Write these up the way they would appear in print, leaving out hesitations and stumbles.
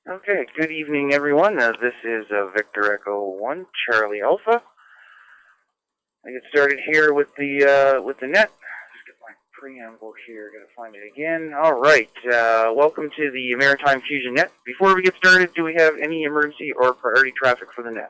Okay, good evening, everyone. This is Victor Echo 1, Charlie Alpha. I get started here with the net. Just get my preamble here. Gotta find it again. All right. Welcome to the Maritime Fusion Net. Before we get started, do we have any emergency or priority traffic for the net?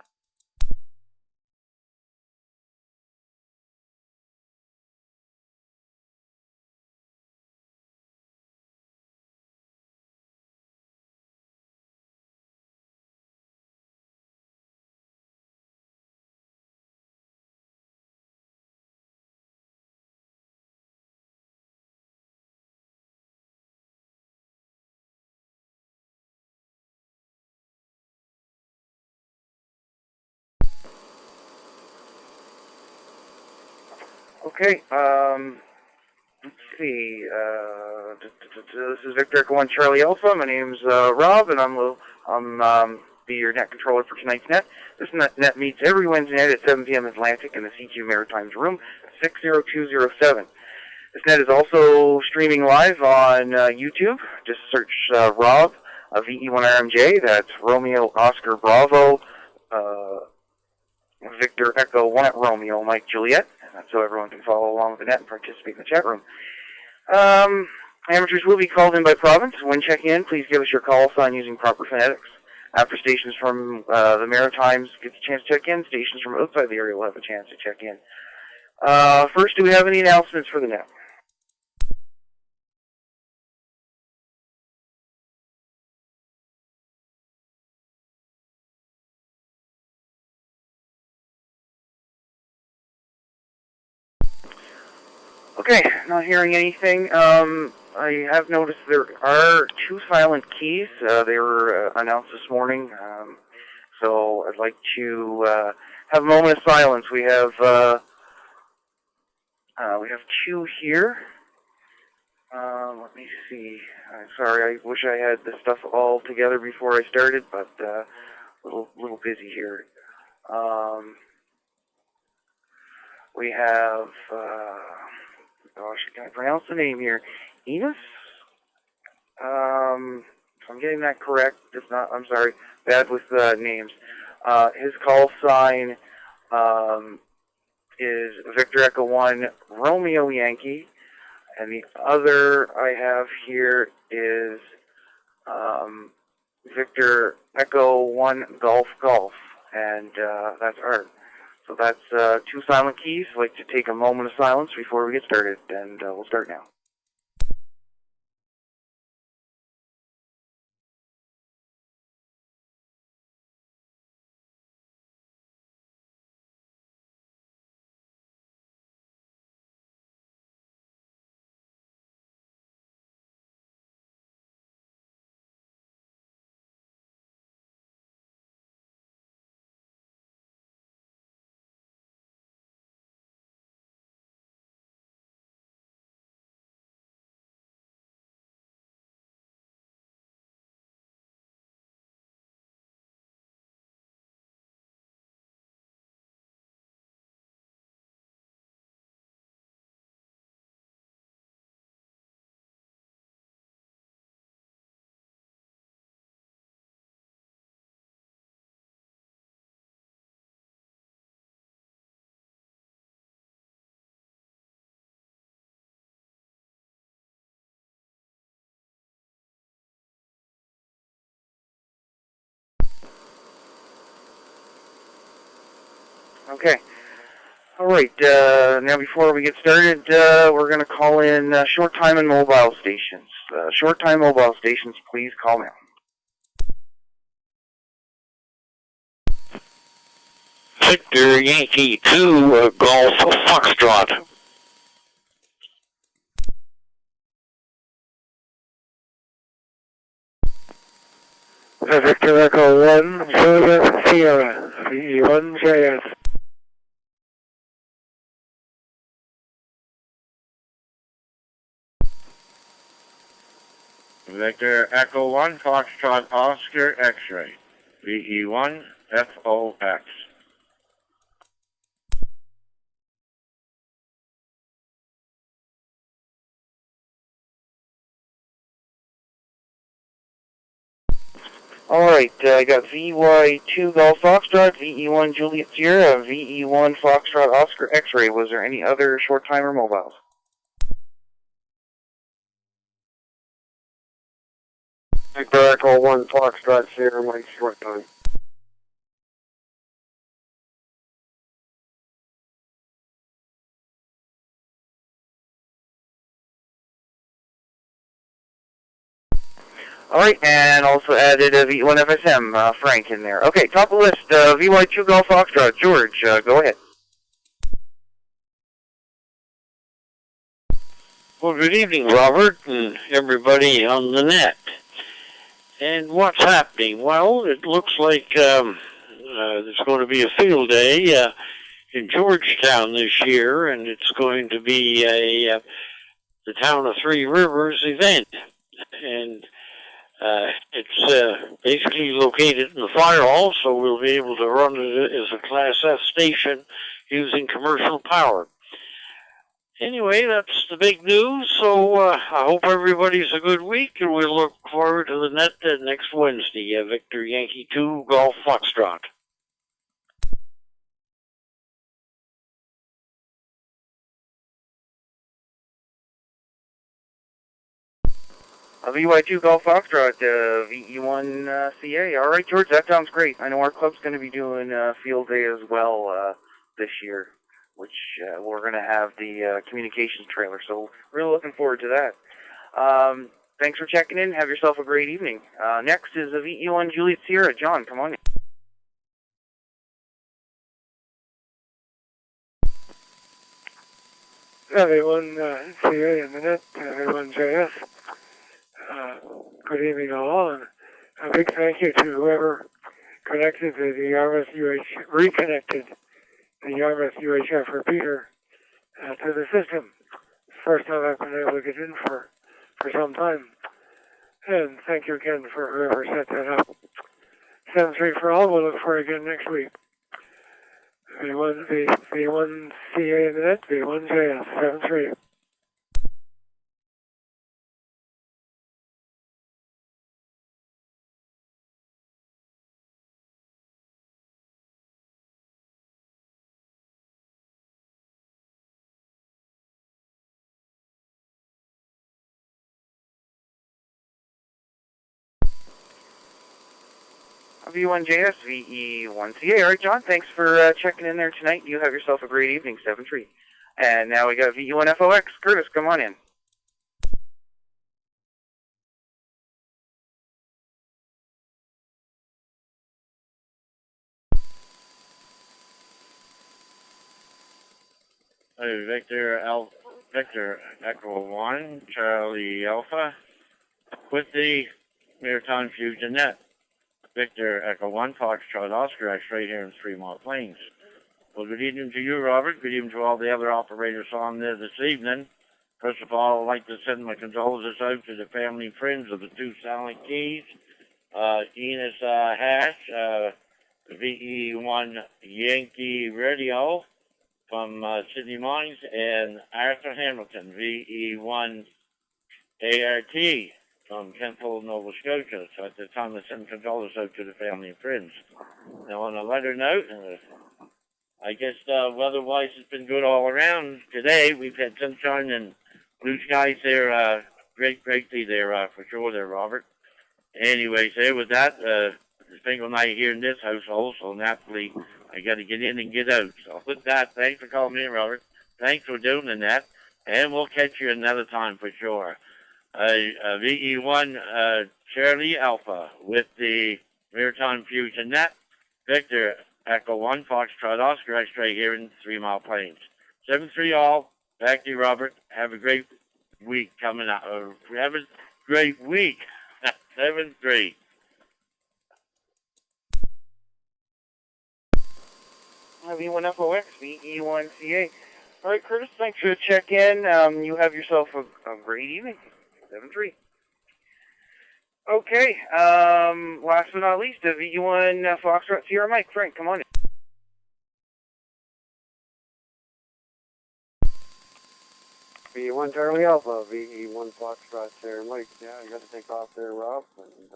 Okay. Let's see. This is Victor Echo 1, Charlie Alpha. My name's Rob, and I'm be your net controller for tonight's net. This net meets every Wednesday night at 7 p.m. Atlantic in the CQ Maritime Room, 60207. This net is also streaming live on YouTube. Just search Rob, VE1RMJ. That's Romeo Oscar Bravo, Victor Echo 1 at Romeo Mike Juliet. So everyone can follow along with the net and participate in the chat room. Amateurs will be called in by province. When checking in, please give us your call sign using proper phonetics. After stations from the Maritimes get the chance to check in, stations from outside the area will have a chance to check in. First, do we have any announcements for the net? Okay, not hearing anything. I have noticed there are two silent keys. They were announced this morning. So I'd like to have a moment of silence. We have two here. Let me see. Sorry, I wish I had this stuff all together before I started, but a little busy here. We have. Gosh, can I pronounce the name here? Enos? If I'm getting that correct. If not, I'm sorry. Bad with names. His call sign is Victor Echo 1 Romeo Yankee. And the other I have here is Victor Echo 1 Golf Golf. And that's Art. So that's two silent keys. I'd like to take a moment of silence before we get started, and we'll start now. Okay. All right. Now, before we get started, we're going to call in short time and mobile stations. Short time mobile stations, please call now. Victor Yankee 2 Golf Foxtrot. Victor Echo 1 Joseph Sierra VE1JS. Victor Echo 1 Foxtrot Oscar X-Ray VE1 FOX. Alright, I got VY2 Golf Foxtrot, VE1 Juliet Sierra, VE1 Foxtrot Oscar X-Ray. Was there any other short timer mobiles? Victor Echo 1 Foxtrot Sierra Mike short time. Alright, and also added a V1 FSM, Frank in there. Okay, top of the list, VY2 Golf Foxtrot, George, go ahead. Well, good evening, Robert, and everybody on the net. And what's happening? Well, it looks like there's going to be a field day in Georgetown this year, and it's going to be the Town of Three Rivers event. And it's basically located in the fire hall, so we'll be able to run it as a Class F station using commercial power. Anyway, that's the big news, so I hope everybody's a good week, and we'll look forward to the net next Wednesday. Victor Yankee 2 Golf Foxtrot. VY2 Golf Foxtrot, VE1 CA. Alright, George, that sounds great. I know our club's going to be doing field day as well this year, which we're going to have the communications trailer, so really looking forward to that. Thanks for checking in. Have yourself a great evening. Next is a VE1 Juliet Sierra. John, come on in. Everyone CA in the net, everyone JS. Good evening all, and a big thank you to whoever connected the reconnected the Yarmouth UHF repeater to the system. First time I've been able to get in for some time. And thank you again for whoever set that up. 7-3 for all, we'll look for you again next week. V1 CA in the net, V1 JS, 7-3. V1JS, VE1CA. Alright, John, thanks for checking in there tonight. You have yourself a great evening, 7-3. And now we got VE1FOX. Curtis, come on in. Victor Echo 1 Charlie Alpha with the Maritime Fusion Net. Victor Echo 1 Foxtrot Oscar X-Ray here in 3 Mile Plains. Well, good evening to you, Robert. Good evening to all the other operators on there this evening. First of all, I'd like to send my condolences out to the family and friends of the 2 Silent Keys, Enos Hash, VE1 Yankee Radio from Sydney Mines, and Arthur Hamilton, VE1 ART from Kentford, Nova Scotia. So at the time, I send condolences out to the family and friends. Now, on a lighter note, I guess weather-wise it's been good all around. Today, we've had sunshine and blue skies there, greatly there, for sure there, Robert. Anyways, there with that, it's a single night here in this household, so naturally, I got to get in and get out. So with that, thanks for calling me in, Robert. Thanks for doing the net, and we'll catch you another time for sure. VE1 Charlie Alpha with the Maritime Fusion Net. Victor Echo 1 Foxtrot Oscar X-Ray here in 3 Mile Plains. 7-3 all. Back to you, Robert. Have a great week coming up. Have a great week. 7-3. V1FOX, VE1CA. All right, Curtis, thanks for the check-in. You have yourself a great evening. 7-3. Okay, last but not least, VE1 Foxtrot Sierra Mike. Frank, come on in. VE1 Charlie Alpha, VE1 Foxtrot Sierra Mike. Yeah, I got to take off there, Rob, and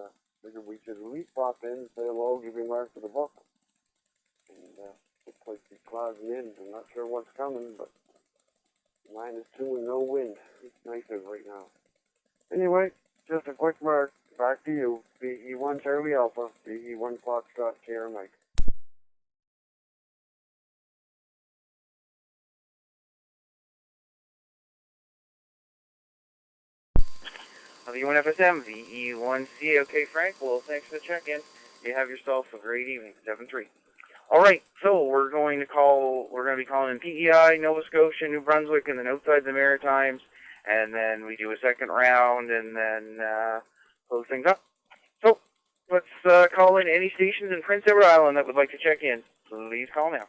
Figured we should at least pop in and say hello, give you a mark for the book. And looks like the clouds and winds. I'm not sure what's coming, but -2 and no wind. It's nice out right now. Anyway, just a quick mark. Back to you. VE1 Charlie Alpha, VE1 Foxtrot Sierra Mike. V1 FSM, VE1C. Okay, Frank. Well, thanks for the check-in. You have yourself a great evening. 7-3. All right, so we're going to be calling in PEI, Nova Scotia, New Brunswick, and then outside the Maritimes, and then we do a second round, and then close things up. So let's call in any stations in Prince Edward Island that would like to check in. Please call now.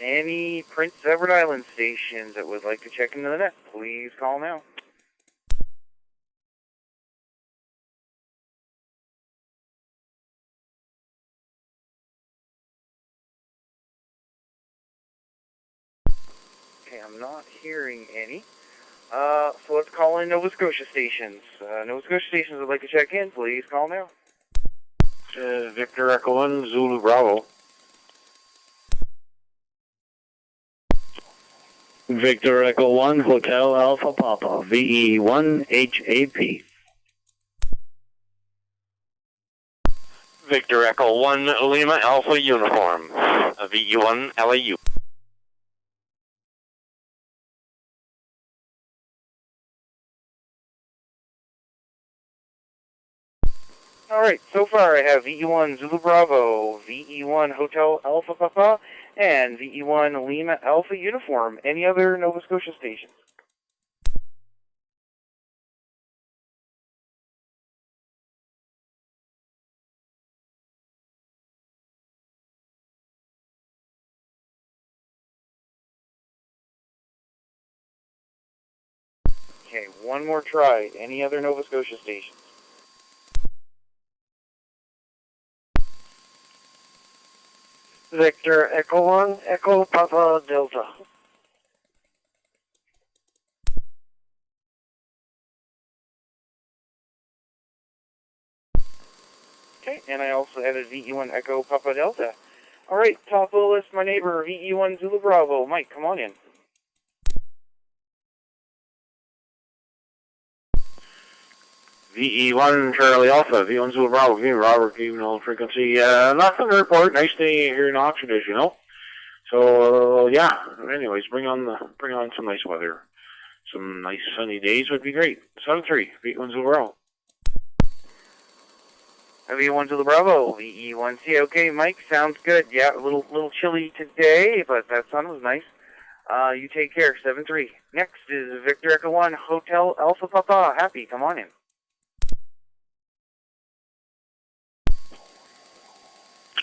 Any Prince Edward Island stations that would like to check into the net, please call now. Okay, I'm not hearing any. So let's call in Nova Scotia stations. Nova Scotia stations that would like to check in, please call now. Victor Echo 1, Zulu Bravo. Victor Echo 1, Hotel Alpha Papa, VE1 HAP. Victor Echo 1, Lima Alpha Uniform, VE1 LAU. All right, so far I have VE1 Zulu Bravo, VE1 Hotel Alpha Papa, and VE1 Lima Alpha Uniform. Any other Nova Scotia stations? Okay, one more try. Any other Nova Scotia stations? Victor Echo 1, Echo Papa Delta. Okay, and I also added VE1 Echo Papa Delta. All right, top of the list, my neighbor, VE1 Zulu Bravo. Mike, come on in. VE1 Charlie Alpha, VE1 Zulu Bravo, Robert, even old frequency. Nothing to report. Nice day here in Oxford, as you know. So yeah. Anyways, bring on some nice weather. Some nice sunny days would be great. 7-3, VE1 Zulu Bravo. VE1 Zulu Bravo, VE1C. Okay, Mike, sounds good. Yeah, a little chilly today, but that sun was nice. You take care. 7-3. Next is Victor Echo 1, Hotel Alpha Papa. Happy, come on in.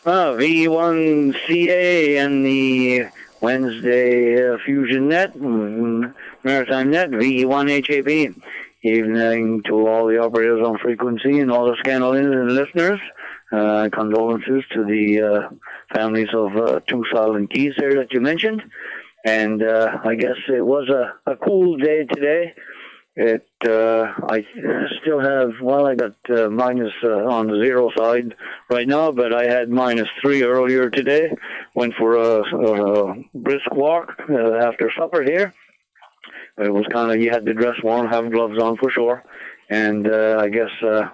VE1CA and the Wednesday Fusion Net, Maritime Net, VE1HAP. Evening to all the operators on frequency and all the Scandinavian listeners. Condolences to the families of two silent keys there that you mentioned. And I guess it was a cool day today. I still have, I got minus on the zero side right now, but I had -3 earlier today. Went for a brisk walk after supper here. It was kind of, you had to dress warm, have gloves on for sure. And I guess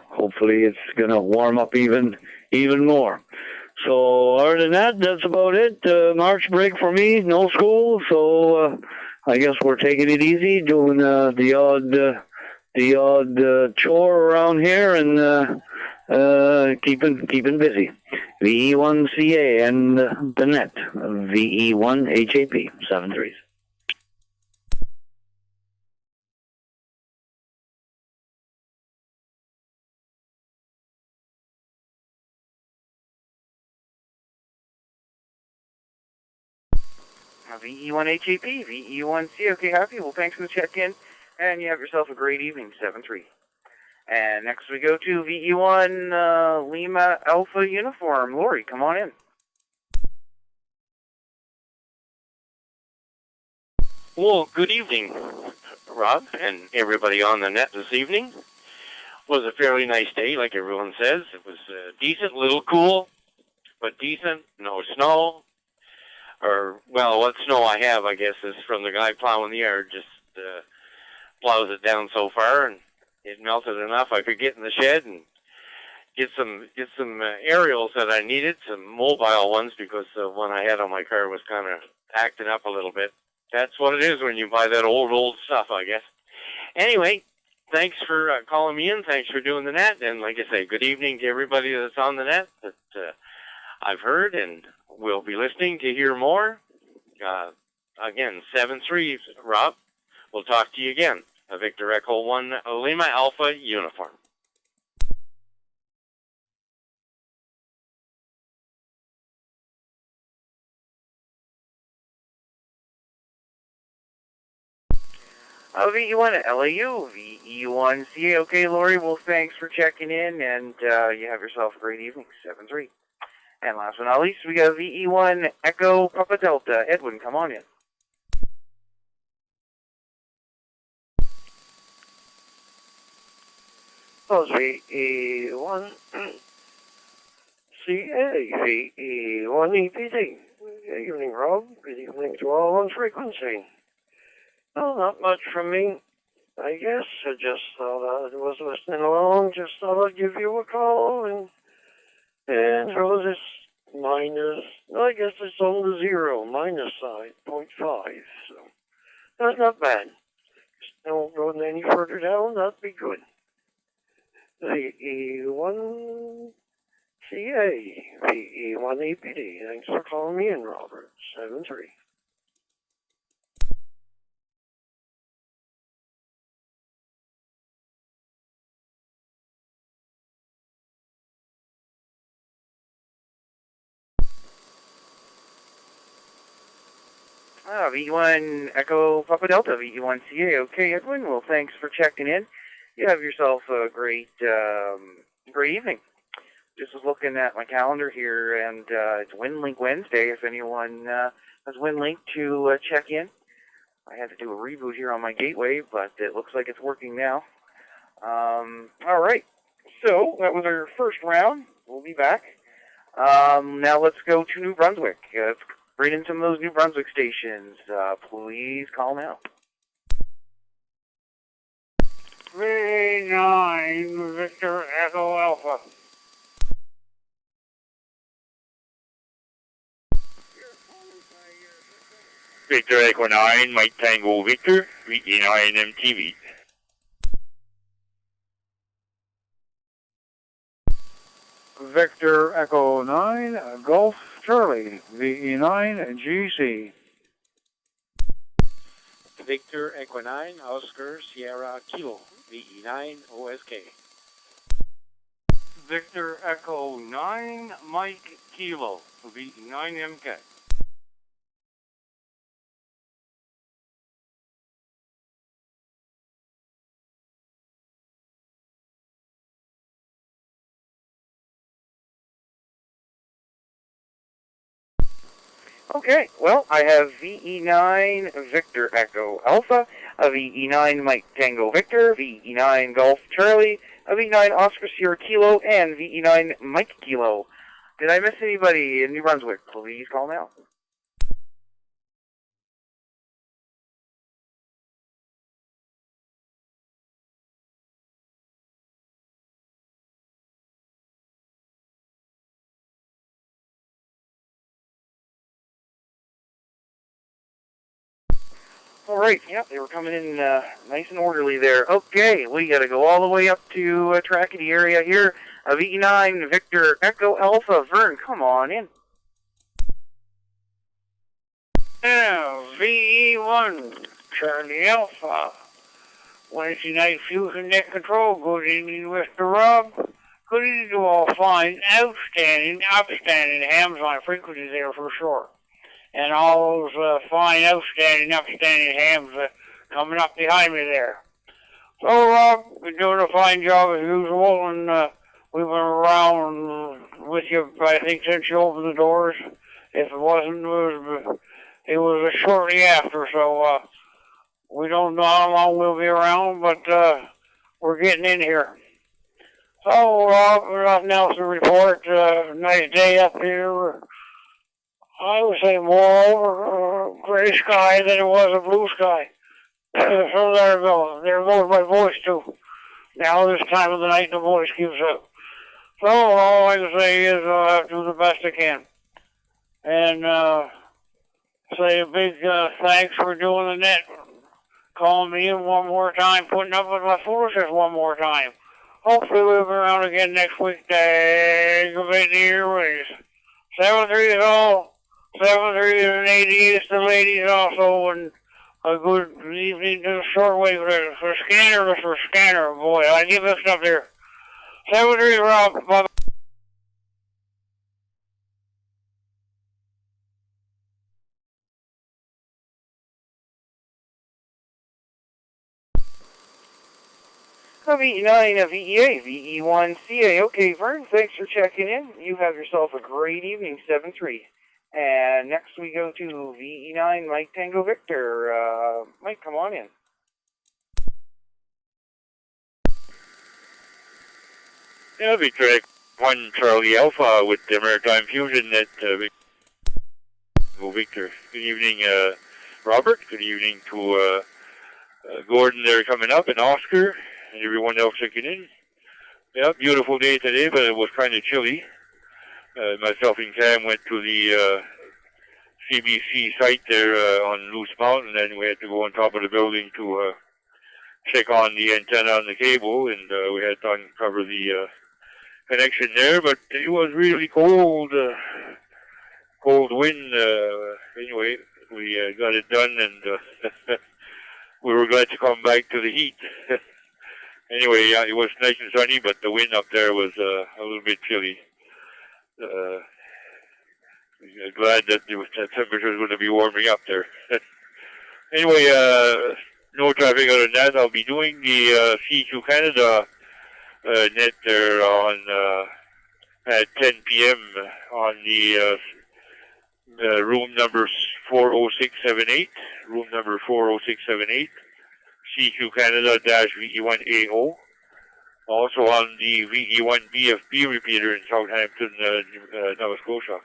hopefully it's going to warm up even more. So other than that, that's about it. March break for me, no school, so I guess we're taking it easy, doing the odd chore around here and keeping busy. VE1CA and the net, VE1HAP, 7-3. VE1HAP, VE1C. Okay, happy. Well, thanks for the check-in, and you have yourself a great evening. 7-3. And next we go to VE1 Lima Alpha Uniform. Lori, come on in. Well, good evening, Rob, and everybody on the net this evening. Was a fairly nice day, like everyone says. It was decent, a little cool, but decent. No snow. Or, well, what snow I have, I guess, is from the guy plowing the yard. Just plows it down so far, and it melted enough I could get in the shed and get some aerials that I needed, some mobile ones, because the one I had on my car was kind of acting up a little bit. That's what it is when you buy that old stuff, I guess. Anyway, thanks for calling me in. Thanks for doing the net. And like I say, good evening to everybody that's on the net that I've heard and will be listening to hear more. Again, 7-3, Rob. We'll talk to you again. Victor Echo 1 Lima Alpha Uniform. VE1 LAU, VE1 CA. Okay, Lori, well, thanks for checking in, and you have yourself a great evening, 7-3. And last but not least, we got VE1 Echo Papa Delta. Edwin, come on in. Well, VE1 CA, VE1 EPD. Good evening, Rob. Good evening to all on frequency. Well, not much from me, I guess. I just thought I was listening along, just thought I'd give you a call and throw this minus, I guess it's on the zero, minus side, 0.5, so that's not bad. Don't go any further down, that'd be good. VE1 CA, VE1 EPD. Thanks for calling me in, Robert. 7-3. VE1 Echo Papa Delta, VE1 CA. Okay, Edwin, well, thanks for checking in. You have yourself a great evening. Just was looking at my calendar here, and it's WinLink Wednesday. If anyone has WinLink to check in. I had to do a reboot here on my gateway, but it looks like it's working now. All right. So that was our first round. We'll be back. Now let's go to New Brunswick. Let's bring in some of those New Brunswick stations. Please call now. V9 Victor Echo Alpha. Victor Echo 9, Mike Tango Victor, VE9 MTV. Victor Echo 9 Golf Charlie, VE9 GC. Victor Echo 9 Oscar Sierra Kilo, VE9 OSK. Victor Echo 9 Mike Kilo, VE9 MK. Okay, well, I have VE9 Victor Echo Alpha, a VE9 Mike Tango Victor, VE9 Golf Charlie, a VE9 Oscar Sierra Kilo, and VE9 Mike Kilo. Did I miss anybody in New Brunswick? Please call now. All right, yeah, they were coming in nice and orderly there. Okay, we got to go all the way up to Trackety area here. VE9 Victor Echo Alpha. Vern, come on in. Yeah, VE1 Charlie Alpha. Wednesday night Fusion Net Control. Good evening, Mr. Rob. Good evening to all fine, outstanding, upstanding hams on frequency there for sure. And all those fine, outstanding, upstanding hams coming up behind me there. So, we're doing a fine job as usual, and we've been around with you, I think, since you opened the doors. If it wasn't, it was shortly after, so we don't know how long we'll be around, but we're getting in here. So, nothing else to report. Nice day up here. I would say more over gray sky than it was a blue sky. So there we go. There goes my voice too. Now this time of the night the voice keeps up. So all I can say is do the best I can. And say a big thanks for doing the net. Calling me in one more time, putting up with my foolishness one more time. Hopefully we'll be around again next week. Thank you, the airways. 7-3 is all. 7-3 and 80 is the ladies also, and a good evening to the shortwave for Scanner, Mr. Scanner. Boy, I get mixed up there. 7-3, Rob. Bye. VE9 of VEA, VE1CA. Okay, Vern, thanks for checking in. You have yourself a great evening, 7-3. And next we go to VE9, Mike Tango Victor. Mike, come on in. Yeah, Victor 1 Charlie Alpha with the Maritime Fusion Net. Victor. Good evening, Robert. Good evening to Gordon there coming up, and Oscar, and everyone else checking in. Yeah, beautiful day today, but it was kind of chilly. Myself and Cam went to the CBC site there on Loose Mountain, and we had to go on top of the building to check on the antenna on the cable, and we had to uncover the connection there, but it was really cold, cold wind. Anyway, we got it done, and we were glad to come back to the heat. Anyway, yeah, it was nice and sunny, but the wind up there was a little bit chilly. Glad that the temperature was going to be warming up there. Anyway, no traffic other than that. I'll be doing the C2 Canada net there on at 10 p.m. on the room number 40678, room number 40678, CQ Canada-VE1AO. Also on the VE1 BFB repeater in Southampton, Nova Scotia.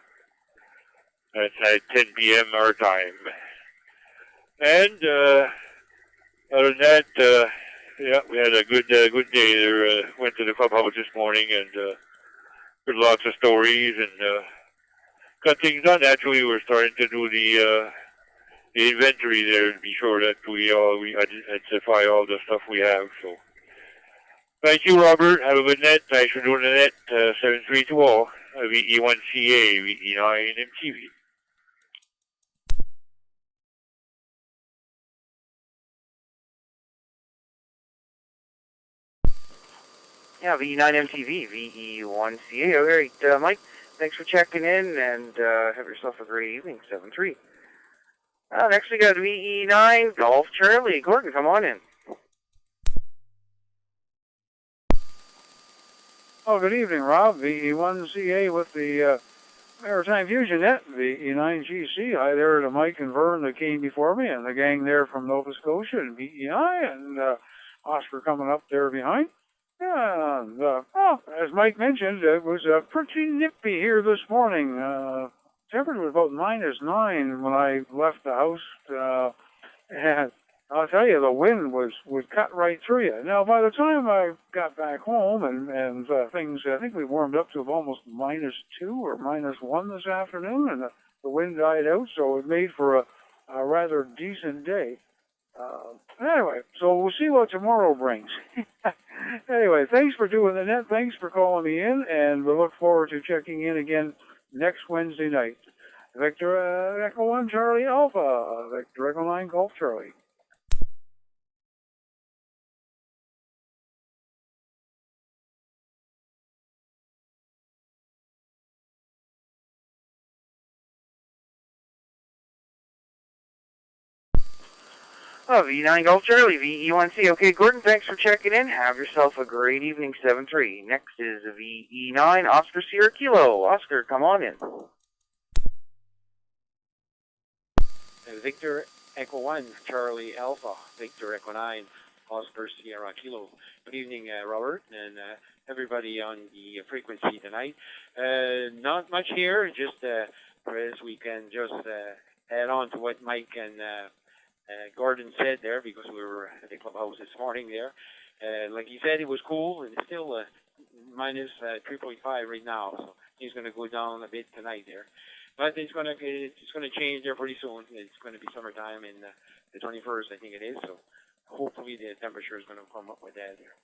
That's at 10 p.m. our time. And other than that, yeah, we had a good day there. Went to the clubhouse this morning and heard lots of stories and got things done. Actually, we're starting to do the inventory there to be sure that we identify all the stuff we have. So, thank you, Robert. Have a good net. Thanks for doing the net. 732 all. VE1CA, VE9 MTV. Yeah, VE9 MTV, VE1CA. All right, Mike, thanks for checking in, and have yourself a great evening, 7-3. Next we got VE9, Golf Charlie. Gordon, come on in. Oh, good evening, Rob. VE1CA with the Maritime Fusion Net, VE9GC. Hi there to Mike and Vern that came before me, and the gang there from Nova Scotia, and VE9, and Oscar coming up there behind. Yeah, and, well, as Mike mentioned, it was pretty nippy here this morning. Temperature was about -9 when I left the house, and I'll tell you, the wind would cut right through you. Now, by the time I got back home and things, I think we warmed up to almost -2 or -1 this afternoon, and the wind died out, so it made for a rather decent day. Anyway, so we'll see what tomorrow brings. Anyway, thanks for doing the net. Thanks for calling me in, and we look forward to checking in again next Wednesday night. Victor Echo 1 Charlie Alpha, Victor Echo 9 Golf Charlie. Oh, V9 Golf Charlie, VE1C. Okay, Gordon, thanks for checking in. Have yourself a great evening, 7-3. Next is VE9 Oscar Sierra Kilo. Oscar, come on in. Victor Echo 1, Charlie Alpha, Victor Echo 9, Oscar Sierra Kilo. Good evening, Robert, and everybody on the frequency tonight. Not much here, just as we can just add on to what Mike and Gordon said there, because we were at the clubhouse this morning there. Like he said, it was cool, and it's still minus 3.5 right now, so he's going to go down a bit tonight there. But it's going to change there pretty soon. It's going to be summertime in the 21st, I think it is, so hopefully the temperature is going to come up with that there.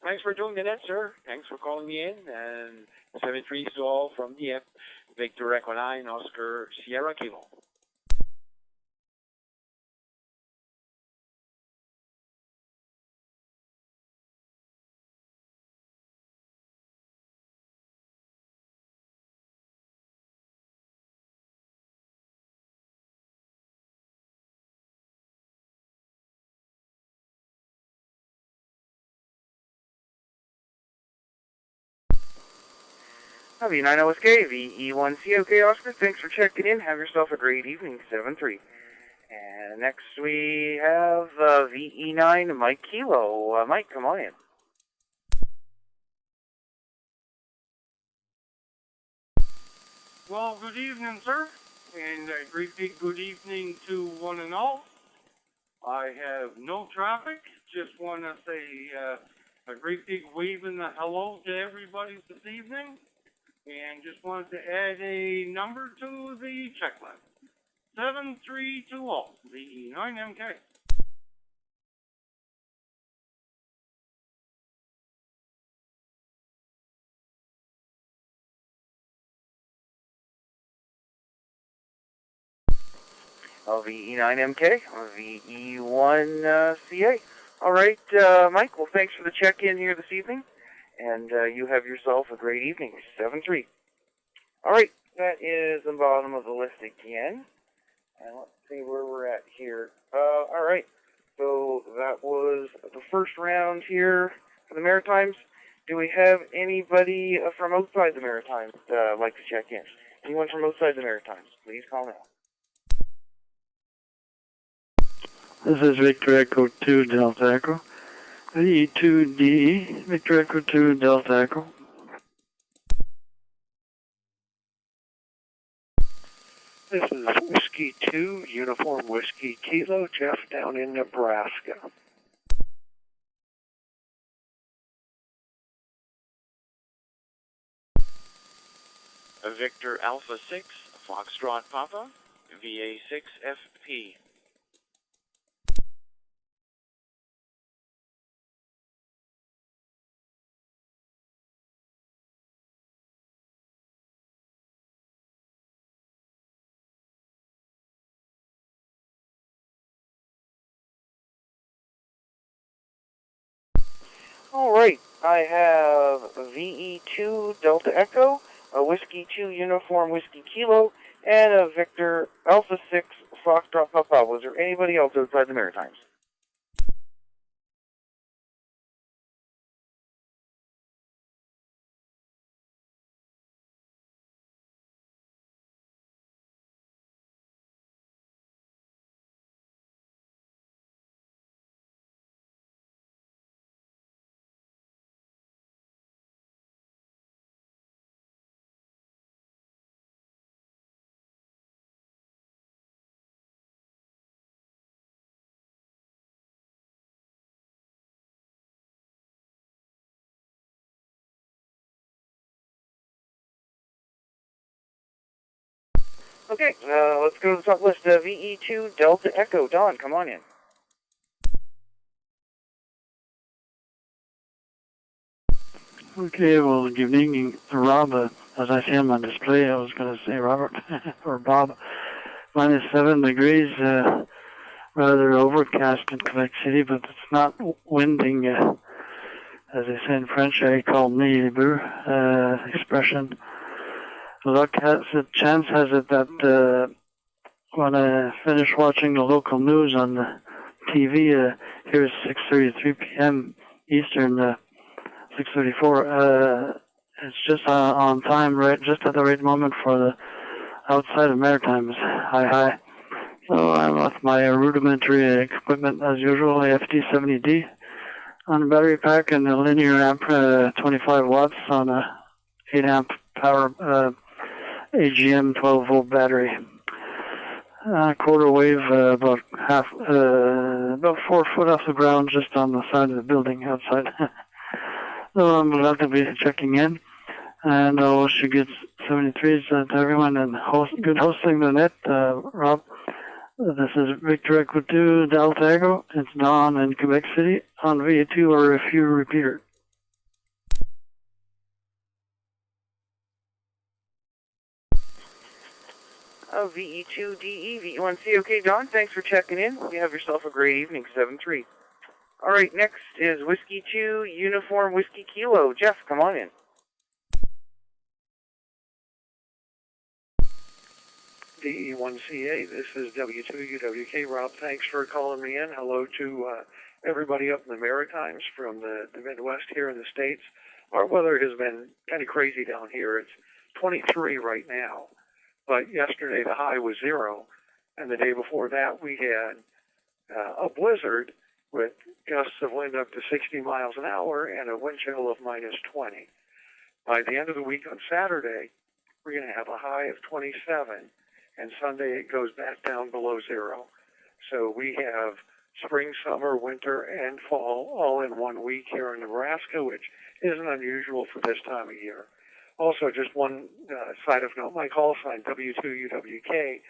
Thanks for doing the net, sir. Thanks for calling me in, and 7-3 to all from the F, Victor Echo 9, Oscar Sierra Kilo. V9OSK, VE1C. Okay, Oscar, thanks for checking in. Have yourself a great evening, 7-3. And next we have VE9 Mike Kilo. Mike, come on in. Well, good evening, sir, and a great big good evening to one and all. I have no traffic. Just want to say a great big wave and a hello to everybody this evening, and just wanted to add a number to the checklist. 7320, the 9MK. VE9MK, VE1CA. All right, Mike, well, thanks for the check-in here this evening, and you have yourself a great evening, 7-3. All right, that is the bottom of the list again, and let's see where we're at here. All right, so that was the first round here for the Maritimes. Do we have anybody from outside the Maritimes like to check in? Anyone from outside the Maritimes, please call now. This is Victor Echo 2 Delta Echo. VE2D, Victor Echo 2 Delta Echo. This is Whiskey 2, Uniform Whiskey Kilo, Jeff down in Nebraska. Victor Alpha 6, Foxtrot Papa, VA6FP. All right, I have VE2 Delta Echo, a Whiskey 2 Uniform Whiskey Kilo, and a Victor Alpha 6 Foxtrot Papa. Was there anybody else outside the Maritimes? Okay, let's go to the top list. VE2 Delta Echo. Don, come on in. Okay, well, good evening, Rob. As I see him on display, I was going to say Robert, or Bob. Minus 7 degrees, rather overcast in Quebec City, but it's not winding, as they say in French. I call me expression. Luck has a chance has it that when I finish watching the local news on the TV. Here is 6:33 p.m. Eastern, 6:34. It's just on time, right? Just at the right moment for the outside of Maritimes. Hi. So I'm with my rudimentary equipment as usual, a FD70D on a battery pack and a linear amp, 25 watts on a 8 amp power AGM 12 volt battery. Quarter wave, about 4 foot off the ground, just on the side of the building outside. So I'm glad to be checking in, and I wish you good 73s to everyone, and good hosting the net, Rob. This is Victor Echo 2 Delta Echo. It's Dawn in Quebec City on VA2 or a few repeater. VE2DE, VE1C. Okay, Don, thanks for checking in. You have yourself a great evening, 7-3. All right, next is Whiskey 2, Uniform Whiskey Kilo. Jeff, come on in. DE1CA, this is W2UWK. Rob, thanks for calling me in. Hello to everybody up in the Maritimes from the Midwest here in the States. Our weather has been kind of crazy down here. It's 23 right now, but yesterday the high was 0, and the day before that we had a blizzard with gusts of wind up to 60 miles an hour and a wind chill of minus 20. By the end of the week on Saturday, we're going to have a high of 27, and Sunday it goes back down below 0. So we have spring, summer, winter, and fall all in 1 week here in Nebraska, which isn't unusual for this time of year. Also, just one side of note, my call sign, W2UWK,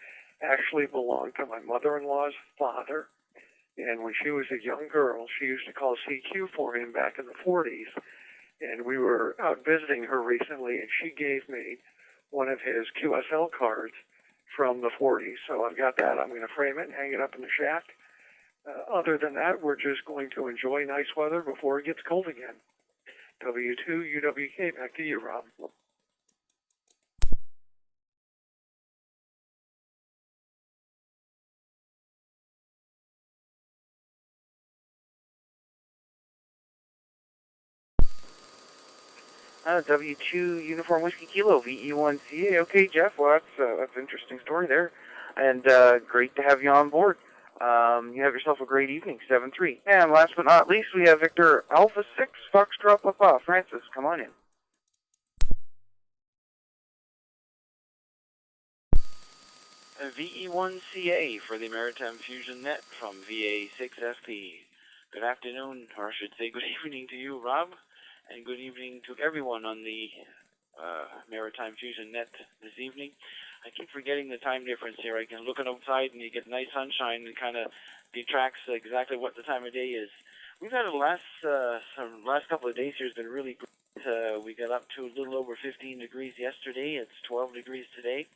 actually belonged to my mother-in-law's father. And when she was a young girl, she used to call CQ for him back in the 40s. And we were out visiting her recently, and she gave me one of his QSL cards from the 40s. So I've got that. I'm going to frame it and hang it up in the shack. Other than that, we're just going to enjoy nice weather before it gets cold again. W2UWK, back to you, Rob. W2 Uniform Whiskey Kilo, VE1CA. Okay, Jeff, well, that's an interesting story there, and great to have you on board. You have yourself a great evening, 7-3. And last but not least, we have Victor Alpha 6, Foxtrot Papa. Francis, come on in. VE1CA for the Maritime Fusion Net from VA6FP. Good afternoon, or I should say good evening to you, Rob, and good evening to everyone on the Maritime Fusion Net this evening. I keep forgetting the time difference here. I can look outside and you get nice sunshine and kind of detracts exactly what the time of day is. We've had the last couple of days here has been really great. We got up to a little over 15 degrees yesterday. It's 12 degrees today.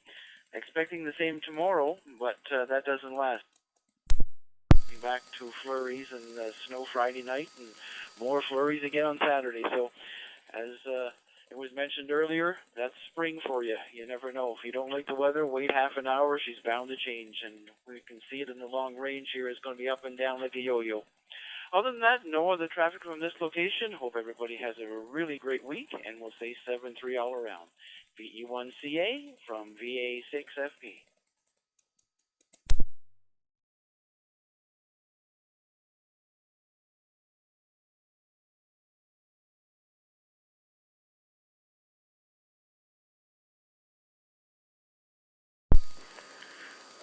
Expecting the same tomorrow, but that doesn't last. Back to flurries and snow Friday night and more flurries again on Saturday. So as it was mentioned earlier, that's spring for you. You never know. If you don't like the weather, wait half an hour. She's bound to change, and we can see it in the long range here. It's going to be up and down like a yo-yo. Other than that, no other traffic from this location. Hope everybody has a really great week, and we'll say 7-3 all around. VE1CA from VA6FP.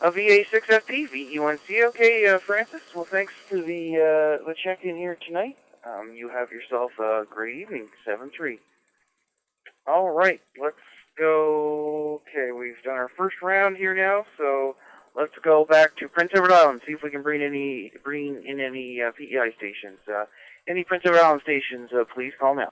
VA6FP, VE1C. Okay, Francis, well, thanks for the check-in here tonight. You have yourself a great evening, 7-3. All right, let's go. Okay, we've done our first round here now, so let's go back to Prince Edward Island, see if we can bring in any PEI stations. Any Prince Edward Island stations, please call now.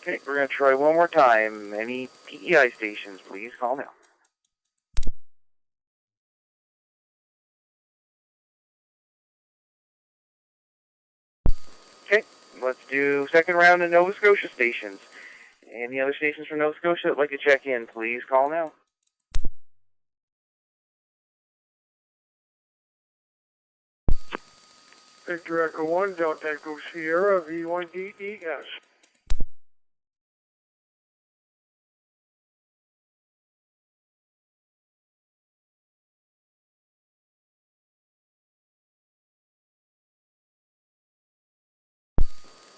Okay, we're going to try one more time. Any PEI stations, please call now. let's do second round of Nova Scotia stations. Any other stations from Nova Scotia that'd like to check in, please call now. Victor Echo 1, Delta Echo Sierra, V1DES.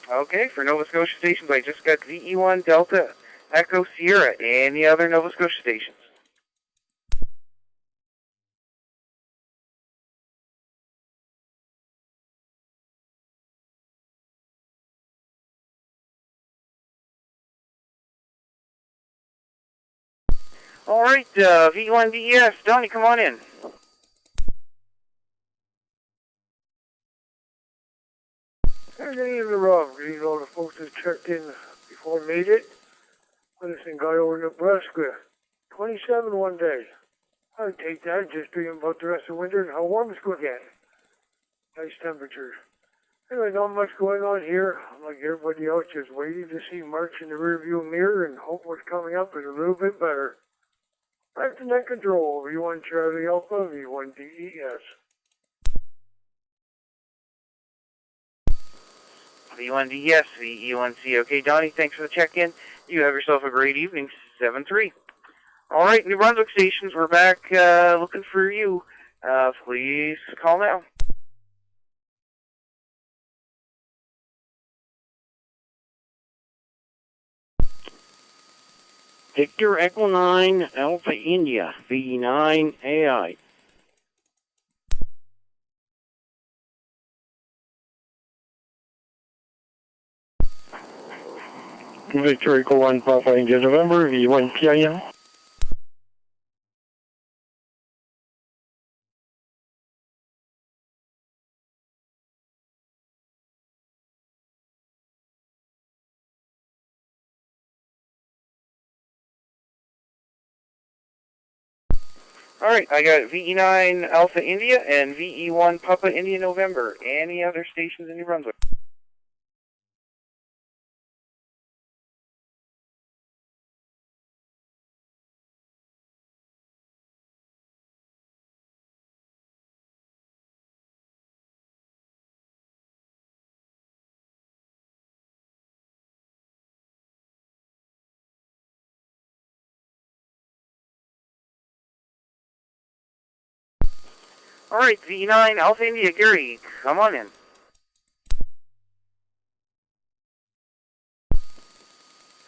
Okay, for Nova Scotia stations, I just got VE1 Delta Echo Sierra. Any other Nova Scotia stations? Alright, V1 VES, Donnie, come on in. Good evening, Rob. Greetings all the folks that checked in before I made it. Medicine guy over in Nebraska. 27 one day. I'd take that, just dreaming about the rest of winter and how warm it's going to get. Nice temperatures. Anyway, not much going on here. I'm like everybody else, just waiting to see March in the rearview mirror and hope what's coming up is a little bit better. Back to net control, V1 Charlie Alpha, V1 DES. V1 DES, VE1C. Okay, Donnie, thanks for the check-in. You have yourself a great evening, 7-3. Alright, New Brunswick stations, we're back looking for you. Please call now. Victor Echo 9 Alpha India, V9 AI. Victor Echo 1 Papa India November, V1 PIL. Alright, I got VE9 Alpha India and VE1 Papa India November. Any other stations in New Brunswick? Alright, V9 Alpha India, Gary, come on in.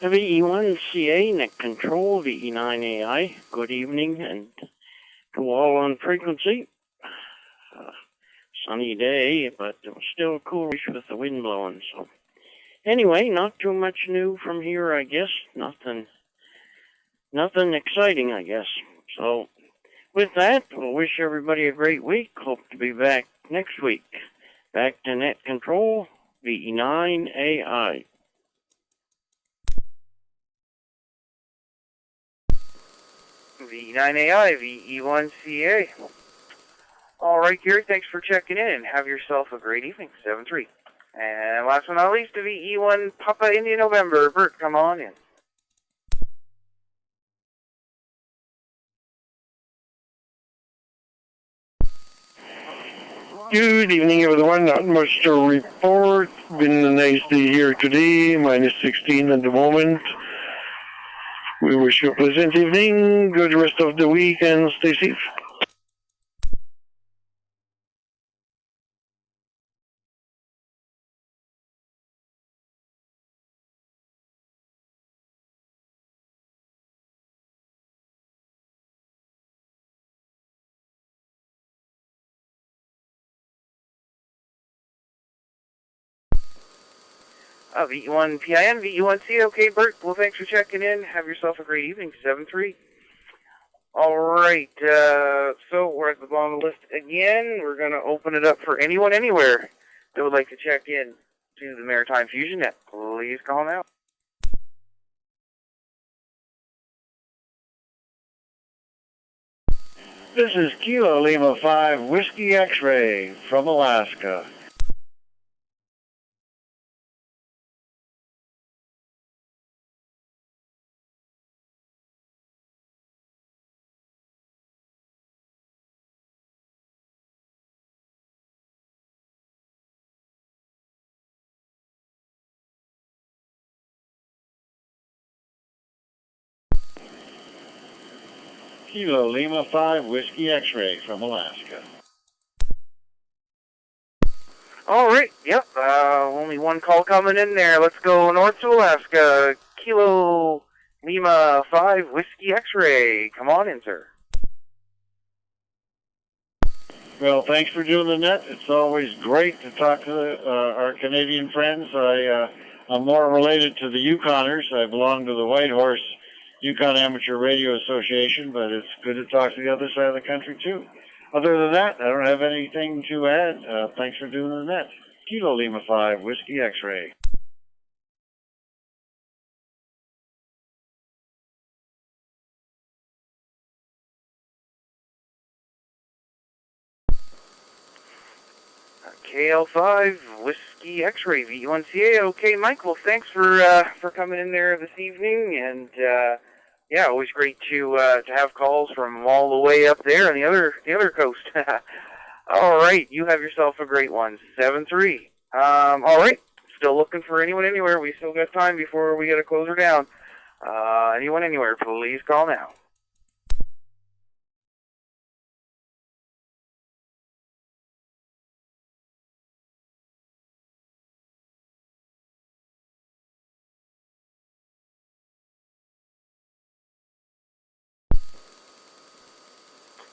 VE1CA, Net Control, VE9AI. Good evening, and to all on frequency. Sunny day, but it was still coolish with the wind blowing, so. Anyway, not too much new from here, I guess. Nothing exciting, I guess. So, with that, we'll wish everybody a great week. Hope to be back next week. Back to Net Control, VE9AI. V9AI, VE1CA. Alright, Gary, thanks for checking in and have yourself a great evening, 7-3. And last but not least, VE1 Papa India November. Bert, come on in. Good evening, everyone. Not much to report. Been a nice day here today, minus 16 at the moment. We wish you a pleasant evening, good rest of the week, and stay safe. VE1 PIN, VE1C. Okay, Bert, well, thanks for checking in. Have yourself a great evening, 7-3. Alright, so we're at the bottom of the list again. We're going to open it up for anyone, anywhere that would like to check in to the Maritime Fusion Net. Please call now. This is Kilo Lima 5 Whiskey X-Ray from Alaska. Kilo Lima 5 Whiskey X-Ray from Alaska. All right, yep, only one call coming in there. Let's go north to Alaska. Kilo Lima 5 Whiskey X-Ray. Come on in, sir. Well, thanks for doing the net. It's always great to talk to our Canadian friends. I'm more related to the Yukoners. I belong to the Whitehorse Yukon Amateur Radio Association, but it's good to talk to the other side of the country, too. Other than that, I don't have anything to add. Thanks for doing the net. Kilo Lima 5 Whiskey X-Ray. KL5 Whiskey X-Ray V1CA. Okay, Mike. Well, thanks for coming in there this evening, and yeah, always great to have calls from all the way up there on the other coast. All right, you have yourself a great one. 7-3. All right, still looking for anyone anywhere. We still got time before we get a closer down. Anyone anywhere, please call now.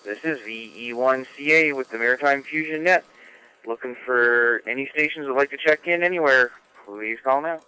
This is VE1CA with the Maritime Fusion Net. Looking for any stations that would like to check in anywhere. Please call now.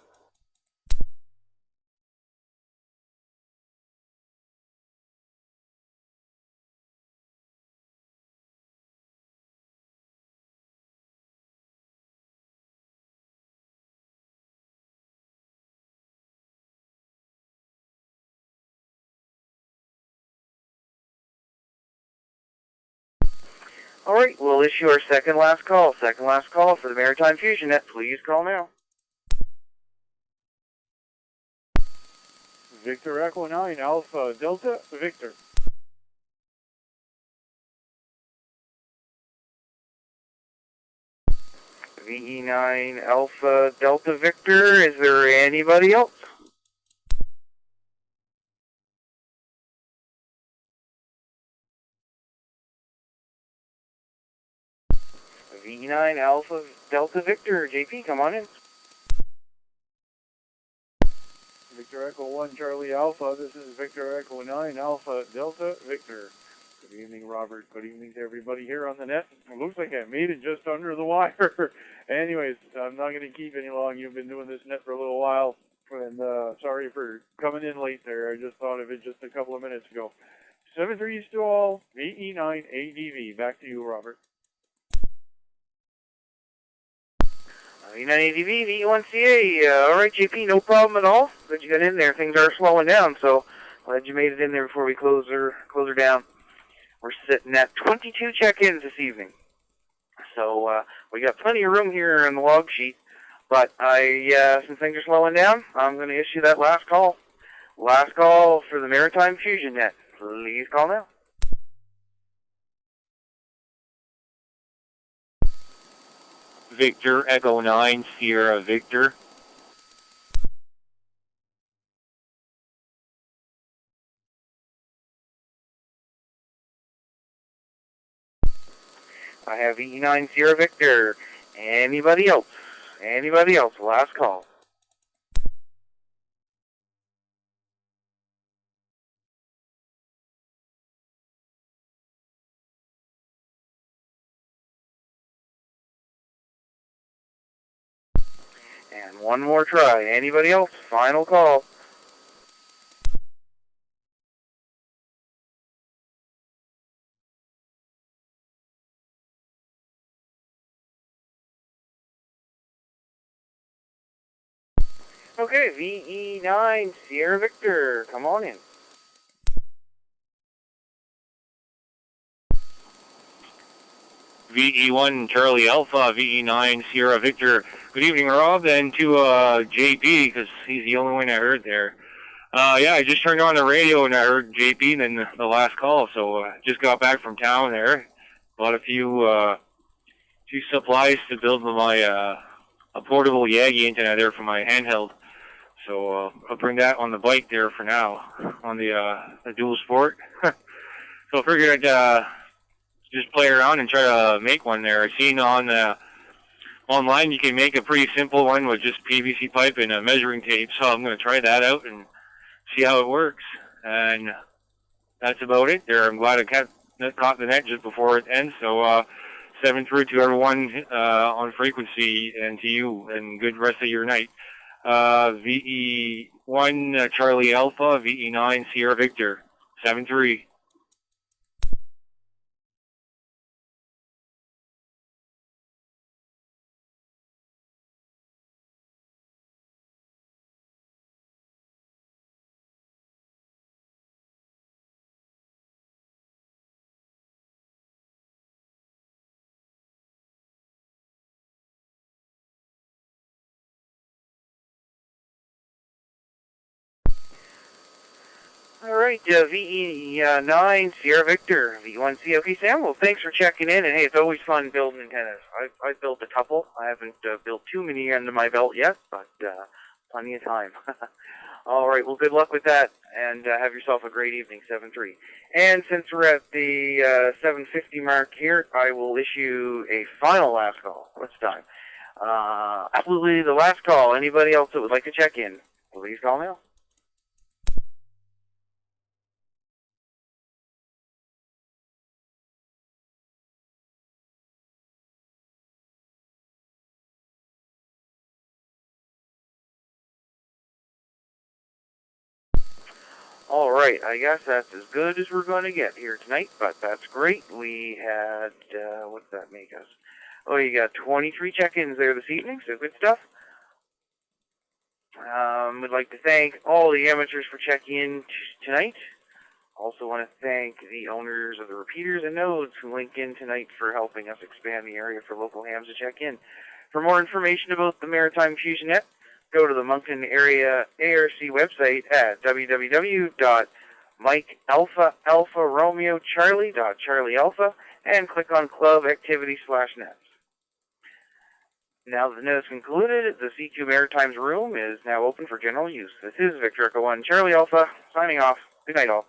All right, we'll issue our second last call. Second last call for the Maritime Fusion Net. Please call now. Victor Echo 9 Alpha Delta Victor. VE9 Alpha Delta Victor. Is there anybody else? VE9 Alpha Delta Victor. JP, come on in. Victor Echo 1 Charlie Alpha. This is Victor Echo 9 Alpha Delta Victor. Good evening, Robert. Good evening to everybody here on the net. It looks like I made it just under the wire. Anyways, I'm not going to keep any long. You've been doing this net for a little while. And sorry for coming in late there. I just thought of it just a couple of minutes ago. 7-3 to all. VE9 ADV. Back to you, Robert. VE9 ADV, VE1CA. All right, JP, no problem at all. Glad you got in there. Things are slowing down, so glad you made it in there before we close her down. We're sitting at 22 check-ins this evening. So we got plenty of room here in the log sheet. But since things are slowing down, I'm going to issue that last call. Last call for the Maritime Fusion Net. Please call now. Victor Echo 9 Sierra Victor. I have E9 Sierra Victor. Anybody else? Anybody else? Last call. And one more try. Anybody else? Final call. Okay, VE9 Sierra Victor, come on in. VE1 Charlie Alpha, VE9 Sierra Victor. Good evening, Rob, and to JP, because he's the only one I heard there. Yeah, I just turned on the radio and I heard JP and then the last call, so just got back from town there. Bought a few supplies to build my a portable Yagi antenna there for my handheld. So I'll bring that on the bike there for now, on the dual sport. So I figured I'd just play around and try to make one there. I seen on online you can make a pretty simple one with just PVC pipe and a measuring tape. So I'm going to try that out and see how it works. And that's about it there. I'm glad I caught the net just before it ends. So 7-3 to everyone on frequency and to you, and good rest of your night. VE1 Charlie Alpha, VE9 Sierra Victor, 7-3. Alright, VE9 Sierra Victor, V1 COK Sam. Well, thanks for checking in, and hey, it's always fun building antennas. I've built a couple. I haven't built too many under my belt yet, but plenty of time. Alright, well, good luck with that, and have yourself a great evening, 7-3. And since we're at the 7:50 mark here, I will issue a final last call. What's the time? Absolutely the last call. Anybody else that would like to check in, please call now. Alright, I guess that's as good as we're going to get here tonight, but that's great. We had, what did that make us? Oh, you got 23 check-ins there this evening, so good stuff. We'd like to thank all the amateurs for checking in tonight. Also want to thank the owners of the repeaters and nodes who link in tonight for helping us expand the area for local hams to check in. For more information about the Maritime Fusion Net, go to the Moncton Area ARC website at www.MikeAlphaAlphaRomeoCharlie.CharlieAlpha and click on Club Activity/Nets. Now that the net is concluded, the CQ Maritime's room is now open for general use. This is Victor Echo 1 Charlie Alpha, signing off. Good night, all.